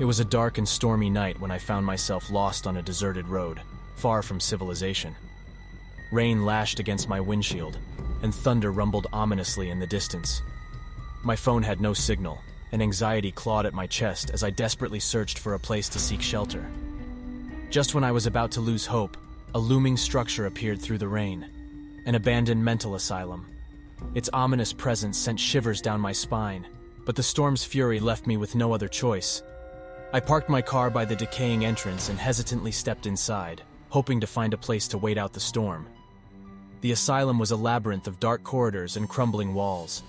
It was a dark and stormy night when I found myself lost on a deserted road, far from civilization. Rain lashed against my windshield, and thunder rumbled ominously in the distance. My phone had no signal, and anxiety clawed at my chest as I desperately searched for a place to seek shelter. Just when I was about to lose hope, a looming structure appeared through the rain, an abandoned mental asylum. Its ominous presence sent shivers down my spine, but the storm's fury left me with no other choice. I parked my car by the decaying entrance and hesitantly stepped inside, hoping to find a place to wait out the storm. The asylum was a labyrinth of dark corridors and crumbling walls,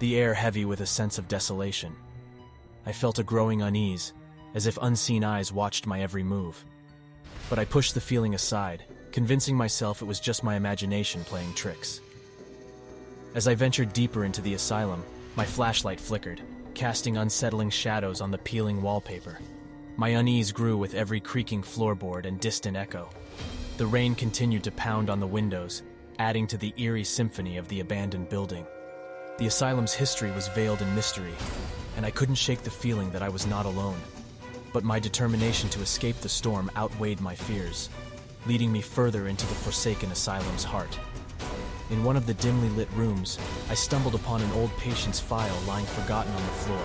the air heavy with a sense of desolation. I felt a growing unease, as if unseen eyes watched my every move. But I pushed the feeling aside, convincing myself it was just my imagination playing tricks. As I ventured deeper into the asylum, my flashlight flickered, casting unsettling shadows on the peeling wallpaper. My unease grew with every creaking floorboard and distant echo. The rain continued to pound on the windows, adding to the eerie symphony of the abandoned building. The asylum's history was veiled in mystery, and I couldn't shake the feeling that I was not alone. But my determination to escape the storm outweighed my fears, leading me further into the forsaken asylum's heart. In one of the dimly lit rooms, I stumbled upon an old patient's file lying forgotten on the floor.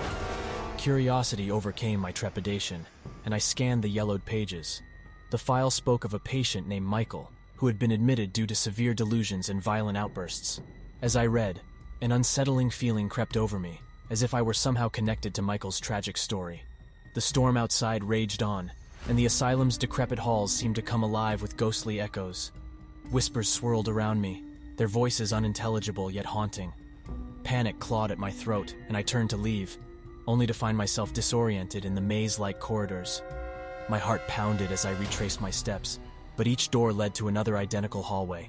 Curiosity overcame my trepidation, and I scanned the yellowed pages. The file spoke of a patient named Michael, who had been admitted due to severe delusions and violent outbursts. As I read, an unsettling feeling crept over me, as if I were somehow connected to Michael's tragic story. The storm outside raged on, and the asylum's decrepit halls seemed to come alive with ghostly echoes. Whispers swirled around me, their voices unintelligible yet haunting. Panic clawed at my throat, and I turned to leave, only to find myself disoriented in the maze-like corridors. My heart pounded as I retraced my steps, but each door led to another identical hallway.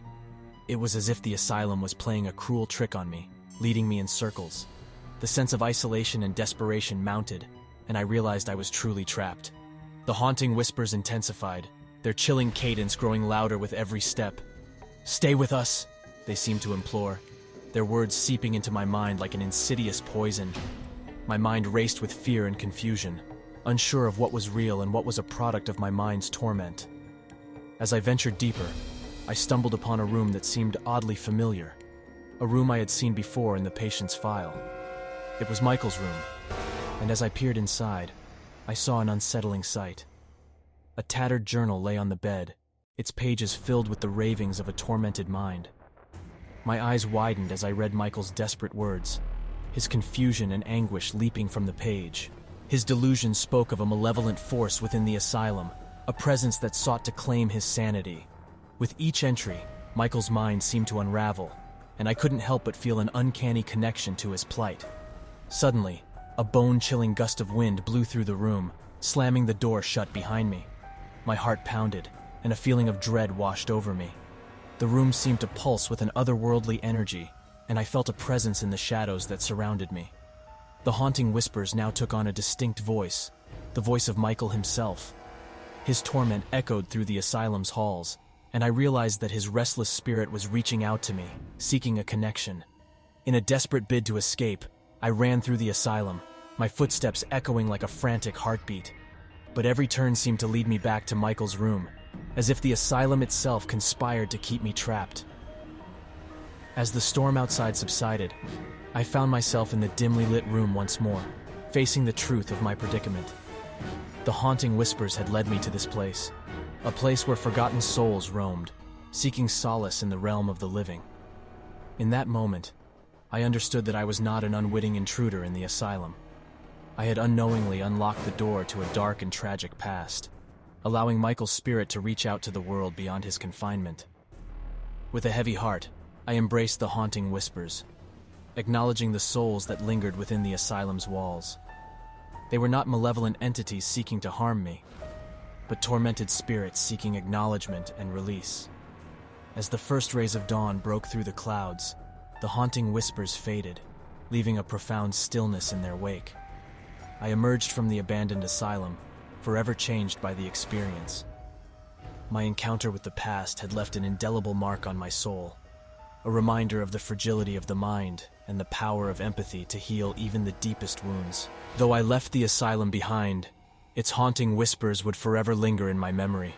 It was as if the asylum was playing a cruel trick on me, leading me in circles. The sense of isolation and desperation mounted, and I realized I was truly trapped. The haunting whispers intensified, their chilling cadence growing louder with every step. "Stay with us," they seemed to implore, their words seeping into my mind like an insidious poison. My mind raced with fear and confusion, unsure of what was real and what was a product of my mind's torment. As I ventured deeper, I stumbled upon a room that seemed oddly familiar, a room I had seen before in the patient's file. It was Michael's room, and as I peered inside, I saw an unsettling sight. A tattered journal lay on the bed, its pages filled with the ravings of a tormented mind. My eyes widened as I read Michael's desperate words, his confusion and anguish leaping from the page. His delusion spoke of a malevolent force within the asylum, a presence that sought to claim his sanity. With each entry, Michael's mind seemed to unravel, and I couldn't help but feel an uncanny connection to his plight. Suddenly, a bone-chilling gust of wind blew through the room, slamming the door shut behind me. My heart pounded, and a feeling of dread washed over me. The room seemed to pulse with an otherworldly energy, and I felt a presence in the shadows that surrounded me. The haunting whispers now took on a distinct voice, the voice of Michael himself. His torment echoed through the asylum's halls, and I realized that his restless spirit was reaching out to me, seeking a connection. In a desperate bid to escape, I ran through the asylum, my footsteps echoing like a frantic heartbeat. But every turn seemed to lead me back to Michael's room, as if the asylum itself conspired to keep me trapped. As the storm outside subsided, I found myself in the dimly lit room once more, facing the truth of my predicament. The haunting whispers had led me to this place, a place where forgotten souls roamed, seeking solace in the realm of the living. In that moment, I understood that I was not an unwitting intruder in the asylum. I had unknowingly unlocked the door to a dark and tragic past, allowing Michael's spirit to reach out to the world beyond his confinement. With a heavy heart, I embraced the haunting whispers, acknowledging the souls that lingered within the asylum's walls. They were not malevolent entities seeking to harm me, but tormented spirits seeking acknowledgement and release. As the first rays of dawn broke through the clouds, the haunting whispers faded, leaving a profound stillness in their wake. I emerged from the abandoned asylum, forever changed by the experience. My encounter with the past had left an indelible mark on my soul, a reminder of the fragility of the mind and the power of empathy to heal even the deepest wounds. Though I left the asylum behind, Its haunting whispers would forever linger in my memory,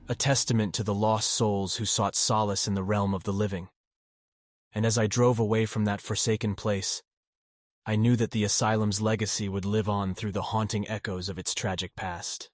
a testament to the lost souls who sought solace in the realm of the living. And as I drove away from that forsaken place, I knew that the asylum's legacy would live on through the haunting echoes of its tragic past.